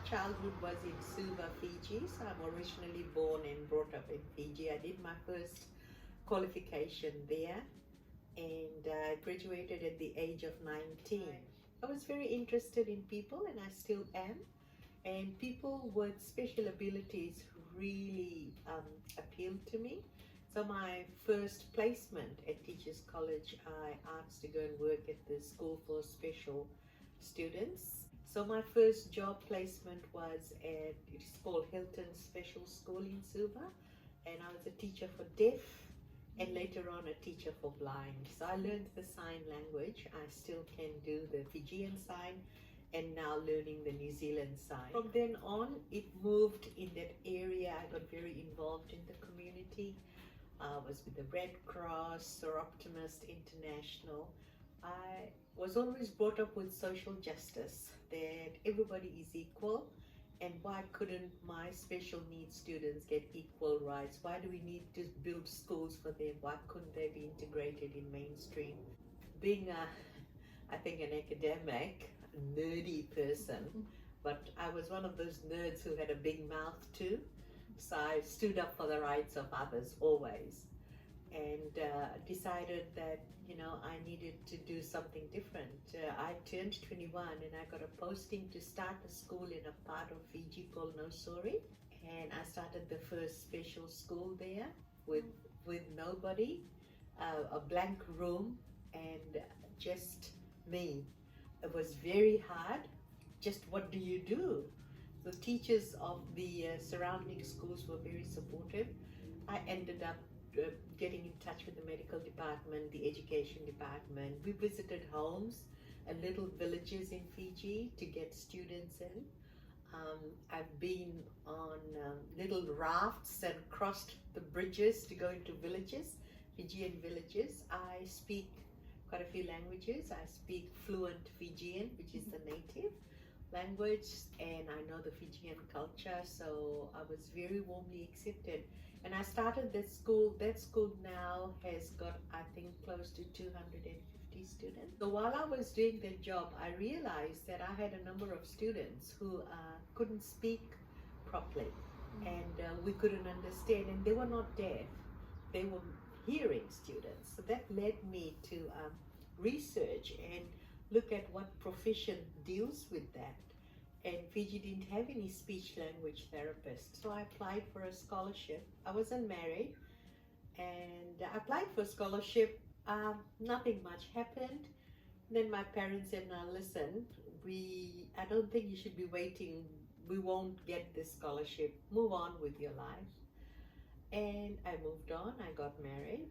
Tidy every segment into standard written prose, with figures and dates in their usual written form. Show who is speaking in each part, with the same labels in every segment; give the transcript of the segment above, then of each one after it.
Speaker 1: childhood was in Suva, Fiji. So I'm originally born and brought up in Fiji. I did my first qualification there and graduated at the age of 19. I was very interested in people, and I still am. And people with special abilities really appealed to me. So my first placement at Teachers College, I asked to go and work at the School for Special Students. So my first job placement was at, it's called Hilton Special School in Suva, and I was a teacher for deaf and later on a teacher for blind. So I learned the sign language. I still can do the Fijian sign and now learning the New Zealand sign. From then on, it moved in that area. I got very involved in the community. I was with the Red Cross, Optimist International. I was always brought up with social justice, that everybody is equal, and why couldn't my special needs students get equal rights? Why do we need to build schools for them? Why couldn't they be integrated in mainstream? Being I think an academic, nerdy person, but I was one of those nerds who had a big mouth too. So I stood up for the rights of others always, and decided that, you know, I needed to do something different. I turned 21 and I got a posting to start a school in a part of Fiji called Nosori, and I started the first special school there with nobody, a blank room, and just me. It was very hard. Just what do you do? The teachers of the surrounding schools were very supportive. I ended up getting in touch with the medical department, the education department. We visited homes and little villages in Fiji to get students in. I've been on little rafts and crossed the bridges to go into villages, Fijian villages. I speak quite a few languages. I speak fluent Fijian, which is the native language, and I know the Fijian culture, so I was very warmly accepted. And I started that school. That school now has got, I think, close to 250 students. So while I was doing that job, I realized that I had a number of students who couldn't speak properly, and we couldn't understand, and they were not deaf. They were hearing students. So that led me to research and look at what profession deals with that. And Fiji didn't have any speech language therapists. So I applied for a scholarship. I wasn't married, and I applied for a scholarship. Nothing much happened. Then my parents said, "Now listen, I don't think you should be waiting. We won't get this scholarship. Move on with your life." And I moved on. I got married.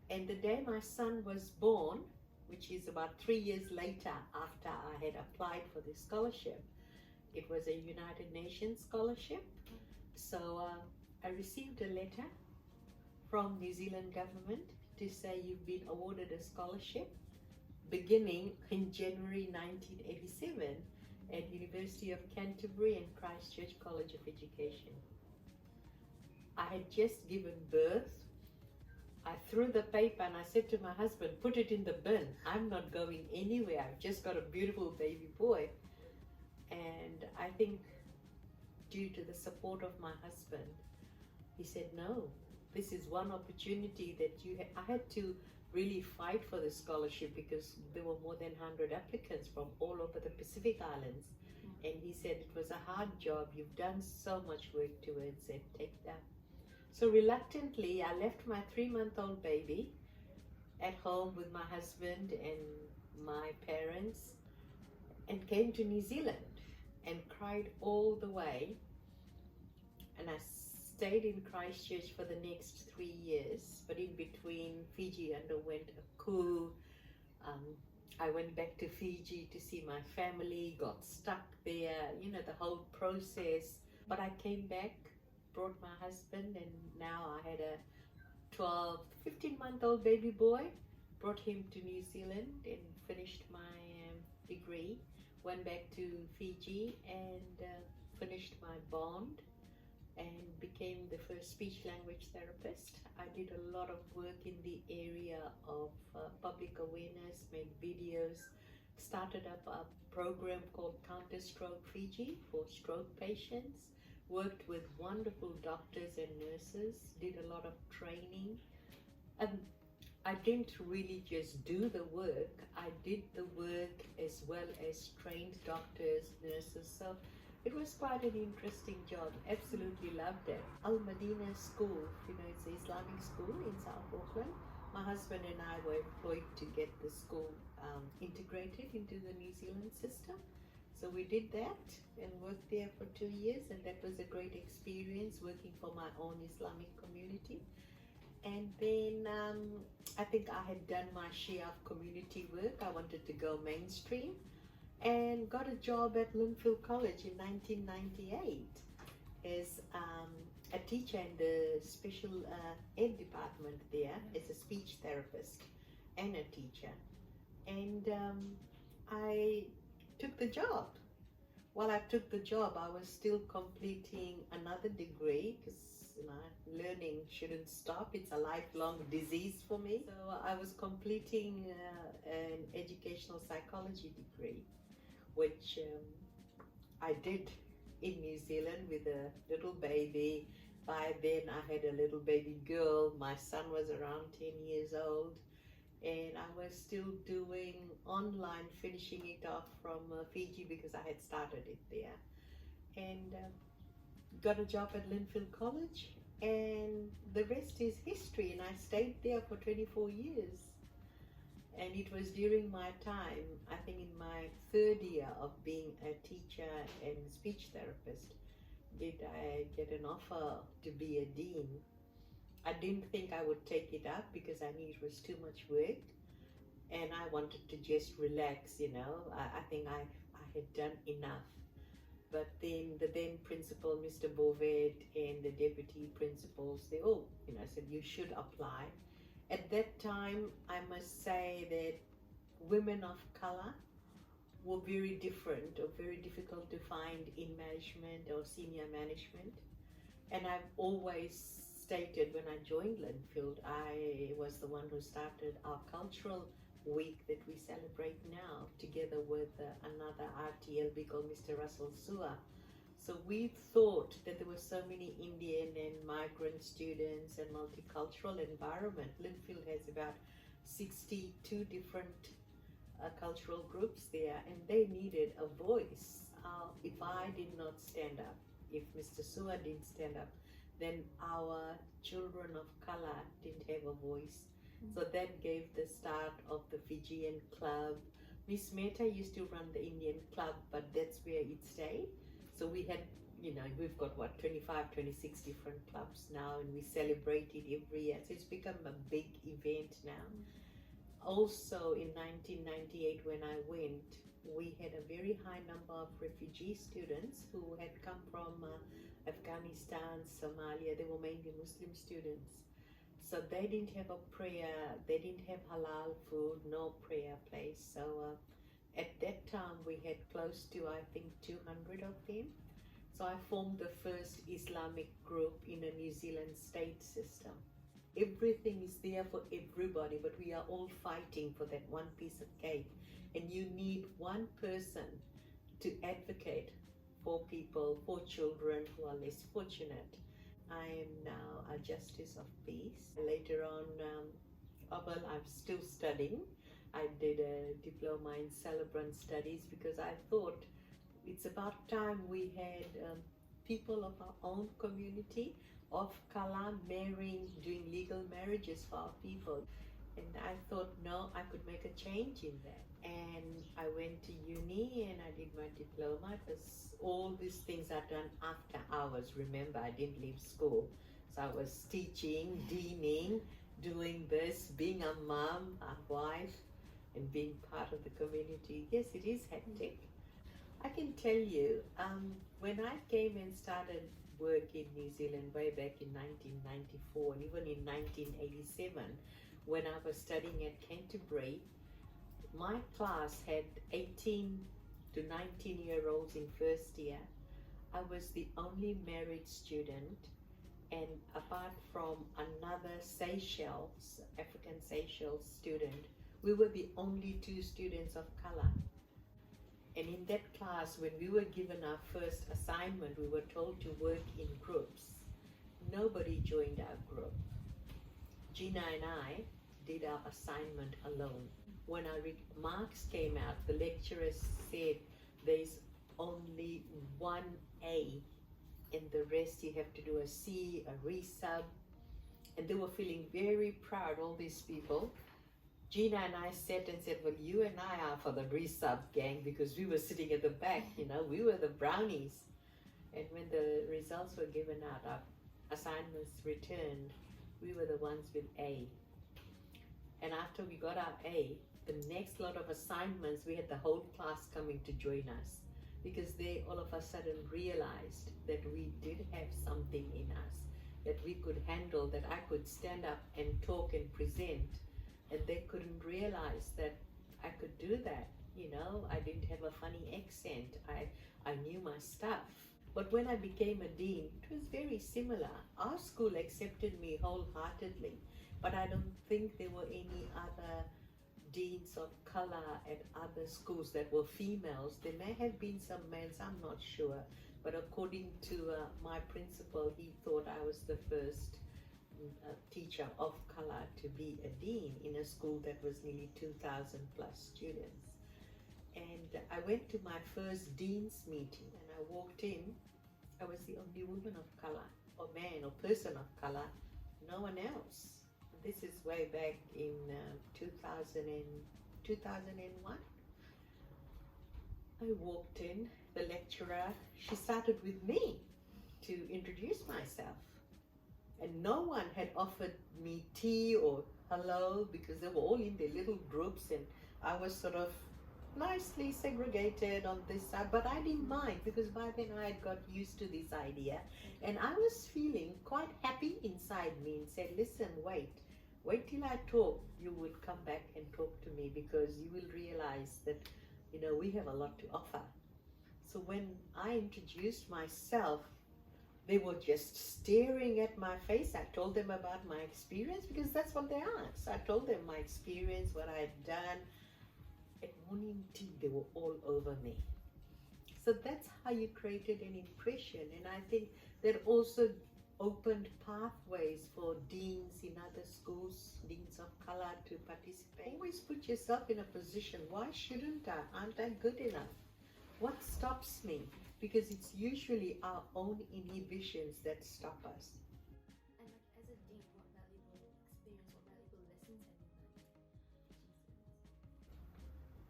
Speaker 1: And the day my son was born, which is about 3 years later after I had applied for this scholarship, it was a United Nations scholarship. So I received a letter from New Zealand government to say you've been awarded a scholarship beginning in January 1987 at University of Canterbury and Christchurch College of Education. I had just given birth. I threw the paper and I said to my husband, "Put it in the bin. I'm not going anywhere. I've just got a beautiful baby boy." And I think due to the support of my husband, he said, "No, this is one opportunity that I had to really fight for the scholarship because there were more than 100 applicants from all over the Pacific Islands." And he said, "It was a hard job. You've done so much work towards it. Take that." So reluctantly, I left my 3-month-old baby at home with my husband and my parents and came to New Zealand and cried all the way. And I stayed in Christchurch for the next 3 years, but in between, Fiji underwent a coup. I went back to Fiji to see my family, got stuck there, you know, the whole process. But I came back, brought my husband, and now I had a 15-month-old baby boy, brought him to New Zealand and finished my degree, went back to Fiji and finished my bond and became the first speech language therapist. I did a lot of work in the area of public awareness, made videos, started up a program called Counter Stroke Fiji for stroke patients, worked with wonderful doctors and nurses, did a lot of training. And I didn't really just do the work, I did the work as well as trained doctors, nurses. So it was quite an interesting job. Absolutely loved it. Al Madina School, it's an Islamic school in South Auckland. My husband and I were employed to get the school integrated into the New Zealand system. So we did that and worked there for 2 years, and that was a great experience working for my own Islamic community. And then I think I had done my share of community work. I wanted to go mainstream and got a job at Linfield College in 1998 as a teacher in the special ed department there as a speech therapist and a teacher. And I took the job. While I took the job, I was still completing another degree because learning shouldn't stop. It's a lifelong disease for me. So I was completing an educational psychology degree, which I did in New Zealand with a little baby. By then I had a little baby girl. My son was around 10 years old. And I was still doing online, finishing it off from Fiji because I had started it there. And got a job at Linfield College, and the rest is history. And I stayed there for 24 years. And it was during my time, I think in my third year of being a teacher and speech therapist, did I get an offer to be a dean. I didn't think I would take it up because I knew it was too much work, and I wanted to just relax, I think I had done enough. But then the then principal, Mr. Bovet, and the deputy principals, they all, said you should apply. At that time, I must say that women of color were very different or very difficult to find in management or senior management. And I've always stated when I joined Linfield, I was the one who started our cultural week that we celebrate now together with another RTLB called Mr. Russell Sua. So we thought that there were so many Indian and migrant students and multicultural environment. Linfield has about 62 different cultural groups there, and they needed a voice. If I did not stand up, if Mr. Sua didn't stand up, then our children of color didn't have a voice. So that gave the start of the Fijian club. Miss Mehta used to run the Indian club, but that's where it stayed. So we had, we've got 25, 26 different clubs now, and we celebrate it every year. So it's become a big event now. Also in 1998 when I went, we had a very high number of refugee students who had come from Afghanistan, Somalia. They were mainly Muslim students. So they didn't have a prayer, they didn't have halal food, no prayer place. So at that time we had close to, I think, 200 of them. So I formed the first Islamic group in a New Zealand state system. Everything is there for everybody, but we are all fighting for that one piece of cake. And you need one person to advocate for people, for children who are less fortunate. I am now a Justice of Peace. Later on, well, I'm still studying. I did a diploma in celebrant studies because I thought it's about time we had people of our own community of color marrying, doing legal marriages for our people. And I thought, no, I could make a change in that. And I went to uni and I did my diploma because all these things are done after hours. Remember, I didn't leave school. So I was teaching, deaning, doing this, being a mom, a wife, and being part of the community. Yes, it is hectic. I can tell you, when I came and started work in New Zealand way back in 1994 and even in 1987, when I was studying at Canterbury, my class had 18 to 19-year-olds in first year. I was the only married student, and apart from another Seychelles, African Seychelles student, we were the only two students of color. And in that class, when we were given our first assignment, we were told to work in groups. Nobody joined our group. Gina and I did our assignment alone. When our marks came out, the lecturer said there's only one A, and the rest you have to do a C, a resub. And they were feeling very proud, all these people. Gina and I sat and said, well, you and I are for the resub gang, because we were sitting at the back, we were the brownies. And when the results were given out, our assignments returned, we were the ones with A. And after we got our A, the next lot of assignments, we had the whole class coming to join us, because they all of a sudden realized that we did have something in us, that we could handle, that I could stand up and talk and present. And they couldn't realize that I could do that. I didn't have a funny accent. I knew my stuff. But when I became a dean, it was very similar. Our school accepted me wholeheartedly, but I don't think there were any other deans of color at other schools that were females. There may have been some males, I'm not sure. But according to my principal, he thought I was the first teacher of color to be a dean in a school that was nearly 2,000 plus students. And I went to my first dean's meeting, and I walked in. I was the only woman of color, or man, or person of color, no one else. This is way back in 2001. I walked in, the lecturer, she started with me to introduce myself. And no one had offered me tea or hello, because they were all in their little groups, and I was sort of nicely segregated on this side, but I didn't mind, because by then I had got used to this idea, and I was feeling quite happy inside me, and said, listen, wait till I talk, you will come back and talk to me, because you will realize that, we have a lot to offer. So when I introduced myself, they were just staring at my face. I told them about my experience, because that's what they asked. I told them my experience, what I had done. At morning tea, they were all over me. So that's how you created an impression. And I think that also opened pathways for deans in other schools, deans of color, to participate. Always put yourself in a position, why shouldn't I? Aren't I good enough? What stops me? Because it's usually our own inhibitions that stop us.
Speaker 2: And as a dean, what valuable experience, what valuable lessons have you learned?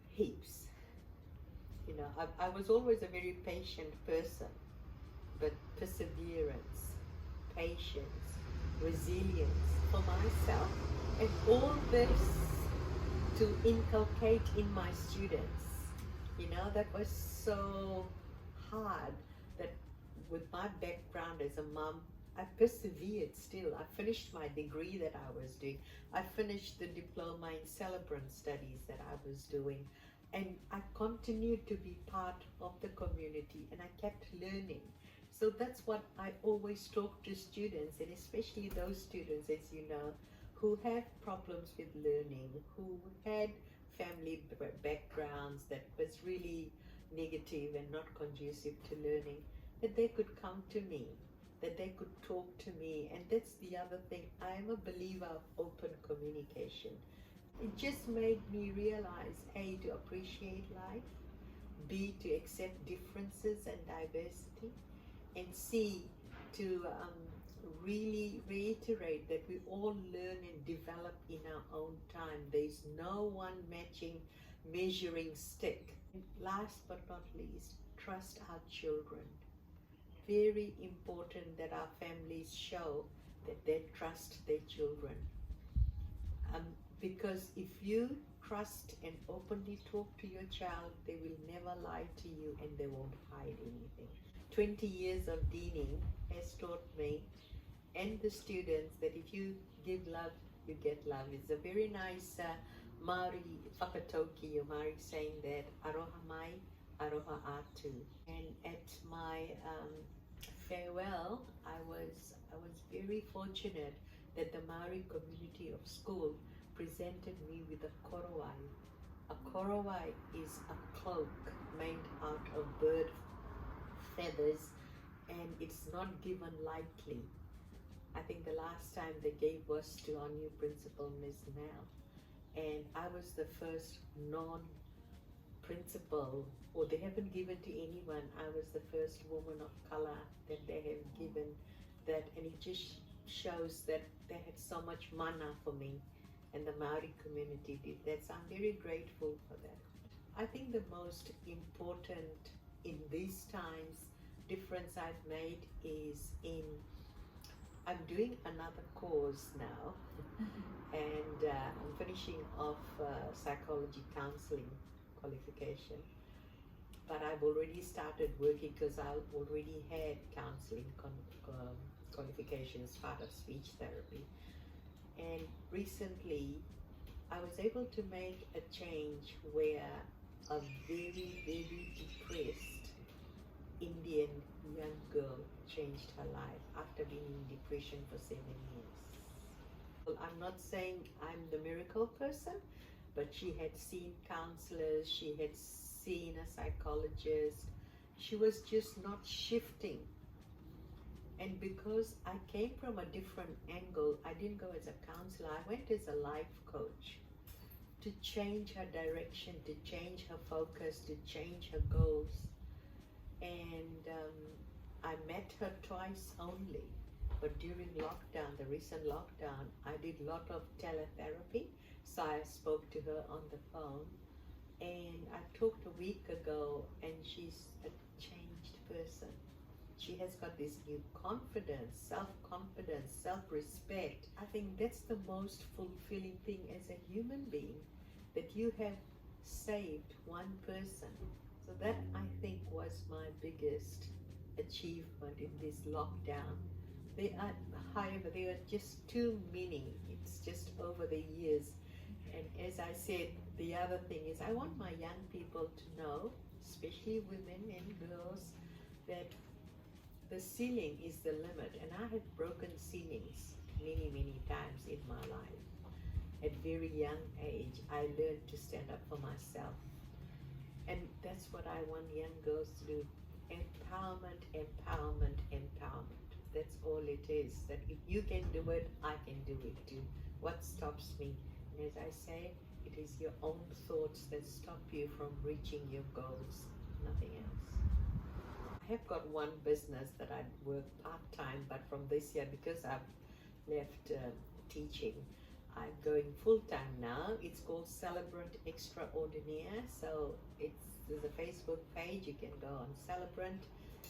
Speaker 1: Heaps. I was always a very patient person, but perseverance, patience, resilience for myself, and all this to inculcate in my students. That was so hard, that with my background as a mom, I persevered still. I finished my degree that I was doing. I finished the diploma in celebrant studies that I was doing. And I continued to be part of the community, and I kept learning. So that's what I always talk to students, and especially those students, as you know, who have problems with learning, who had family backgrounds that was really negative and not conducive to learning, that they could come to me, that they could talk to me. And that's the other thing. I am a believer of open communication. It just made me realize, A, to appreciate life, B, to accept differences and diversity, and C, to really reiterate that we all learn and develop in our own time. There's no one measuring stick. And last but not least, trust our children. Very important that our families show that they trust their children. Because if you trust and openly talk to your child, they will never lie to you, and they won't hide anything. 20 years of deaning has taught me and the students that if you give love, you get love. It's a very nice Maori whakatoki, a Maori saying that, aroha mai, aroha atu. And at my farewell, I was very fortunate that the Maori community of school presented me with a korowai. A korowai is a cloak made out of bird feathers, and it's not given lightly. I think the last time they gave was to our new principal, Ms. Mel, and I was the first non-principal, or they haven't given to anyone. I was the first woman of color that they have given that, and it just shows that they had so much mana for me, and the Maori community did that. So I'm very grateful for that. I think the most important in these times difference I've made is in I'm doing another course now, and I'm finishing off psychology counseling qualification. But I've already started working because I already had counseling qualification as part of speech therapy. And recently, I was able to make a change where a very, very depressed Indian young girl changed her life after being in depression for 7 years. Well, I'm not saying I'm the miracle person, but she had seen counselors, she had seen a psychologist. She was just not shifting. And because I came from a different angle, I didn't go as a counselor, I went as a life coach to change her direction, to change her focus, to change her goals. And I met her twice only, but during lockdown, the recent lockdown, I did a lot of teletherapy, so I spoke to her on the phone, and I talked a week ago, and she's a changed person. She has got this new confidence, self-respect. I think that's the most fulfilling thing as a human being, that you have saved one person. So that, I think, was my biggest achievement in this lockdown. However, there are just too many. It's just over the years. And as I said, the other thing is I want my young people to know, especially women and girls, that the ceiling is the limit. And I have broken ceilings many, many times in my life. At very young age, I learned to stand up for myself. And that's what I want young girls to do. Empowerment, empowerment, empowerment. That's all it is. That if you can do it, I can do it too. What stops me? And as I say, it is your own thoughts that stop you from reaching your goals, nothing else. I have got one business that I work part-time, but from this year, because I've left teaching, I'm going full-time now. It's called Celebrant Extraordinaire. So there's a Facebook page. You can go on Celebrant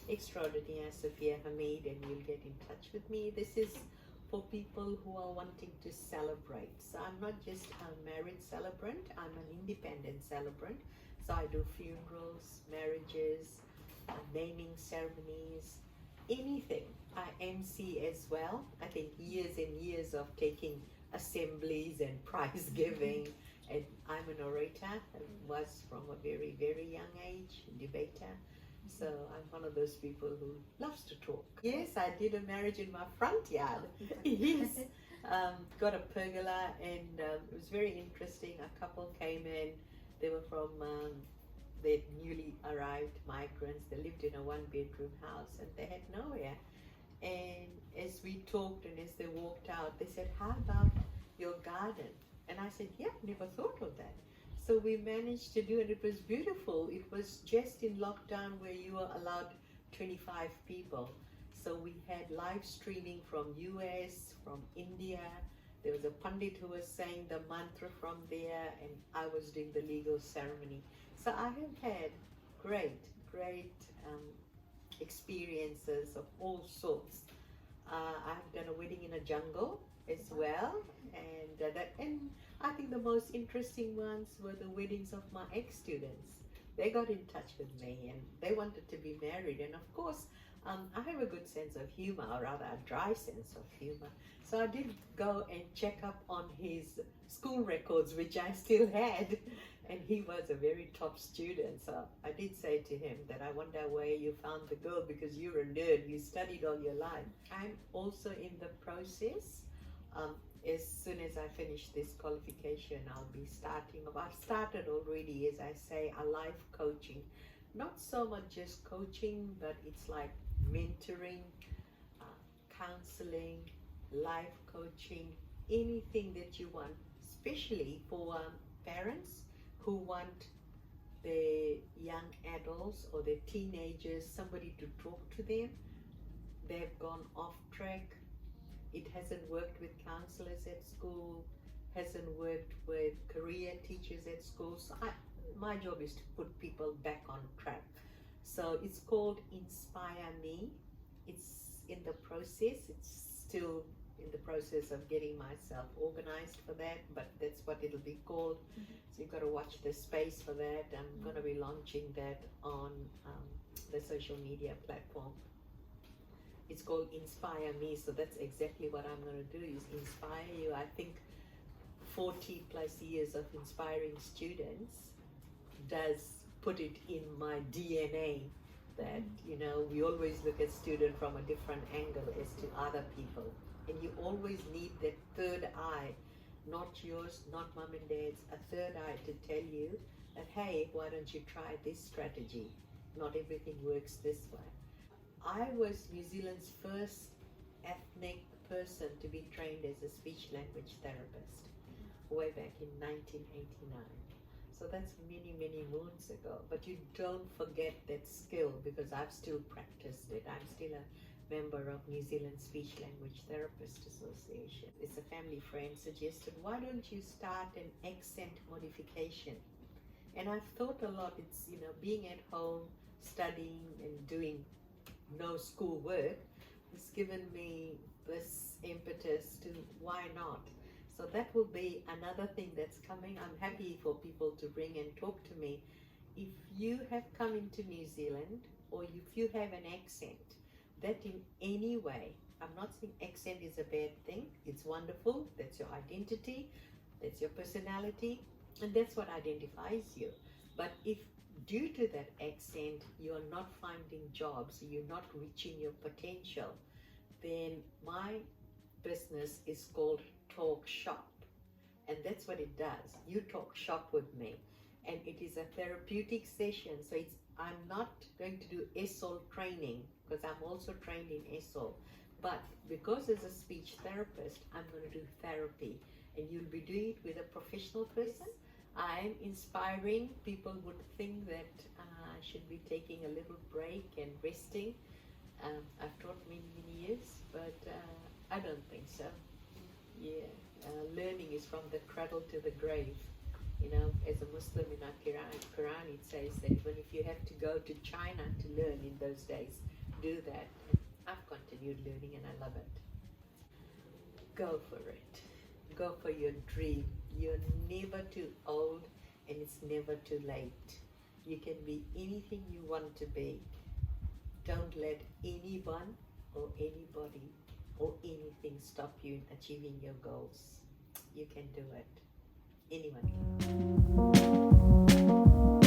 Speaker 1: Extraordinaire Sofia Hameed, and you'll get in touch with me. This is for people who are wanting to celebrate. So I'm not just a married celebrant, I'm an independent celebrant. So I do funerals, marriages, naming ceremonies, anything. I MC as well. I think years and years of taking assemblies and prize giving, and I'm an orator. I was from a very, very young age, debater. So I'm one of those people who loves to talk. Yes, I did a marriage in my front yard. Yes, got a pergola, and it was very interesting. A couple came in. They were from they'd newly arrived migrants. They lived in a one-bedroom house, and they had nowhere. And as we talked and as they walked out, they said, "How about your garden?" And I said, "Yeah, never thought of that." So we managed to do it. It was beautiful. It was just in lockdown where you were allowed 25 people. So we had live streaming from US, from India. There was a pundit who was saying the mantra from there, and I was doing the legal ceremony. So I have had great experiences of all sorts. I've done a wedding in a jungle as well, and I think the most interesting ones were the weddings of my ex-students. They got in touch with me and they wanted to be married, and of course I have a good sense of humor, or rather a dry sense of humor. So I did go and check up on his school records, which I still had, and he was a very top student. So I did say to him that I wonder where you found the girl, because you're a nerd, you studied all your life. I'm also in the process, as soon as I finish this qualification, I'll be starting. I've started already, as I say, a life coaching. Not so much just coaching, but it's like mentoring, counseling, life coaching, anything that you want, especially for parents who want their young adults or their teenagers, somebody to talk to them. They've gone off track. It hasn't worked with counselors at school, hasn't worked with career teachers at school. So my job is to put people back on track. So it's called Inspire Me. It's in the process. It's still in the process of getting myself organized for that, but that's what it'll be called. So you've got to watch the space for that. I'm going to be launching that on the social media platform. It's called Inspire Me, so that's exactly what I'm going to do, is inspire you. I think 40 plus years of inspiring students does put it in my DNA that, you know, we always look at student from a different angle as to other people. And you always need that third eye, not yours, not mom and dad's, a third eye to tell you that, hey, why don't you try this strategy? Not everything works this way. I was New Zealand's first ethnic person to be trained as a speech language therapist way back in 1989. So that's many, many moons ago. But you don't forget that skill, because I've still practiced it. I'm still a member of New Zealand Speech Language Therapist Association. It's a family friend suggested, why don't you start an accent modification? And I've thought a lot. It's, you know, being at home, studying and doing no school work has given me this impetus to why not. So that will be another thing that's coming. I'm happy for people to ring and talk to me. If you have come into New Zealand, or if you have an accent that in any way, I'm not saying accent is a bad thing, it's wonderful, that's your identity, that's your personality, and that's what identifies you. But if due to that accent you're not finding jobs, you're not reaching your potential, then my business is called Talk Shop, and that's what it does. You talk shop with me, and it is a therapeutic session. So I'm not going to do ESOL training, because I'm also trained in ESOL, but because as a speech therapist I'm going to do therapy, and you'll be doing it with a professional person. I'm inspiring. People would think that I should be taking a little break and resting. I've taught many years, but I don't think so. Yeah, learning is from the cradle to the grave. You know, as a Muslim in our Quran, it says that even if you have to go to China to learn in those days, do that. I've continued learning and I love it. Go for it. Go for your dream. You're never too old, and it's never too late. You can be anything you want to be. Don't let anyone or anybody or anything stop you in achieving your goals. You can do it. Anyone can.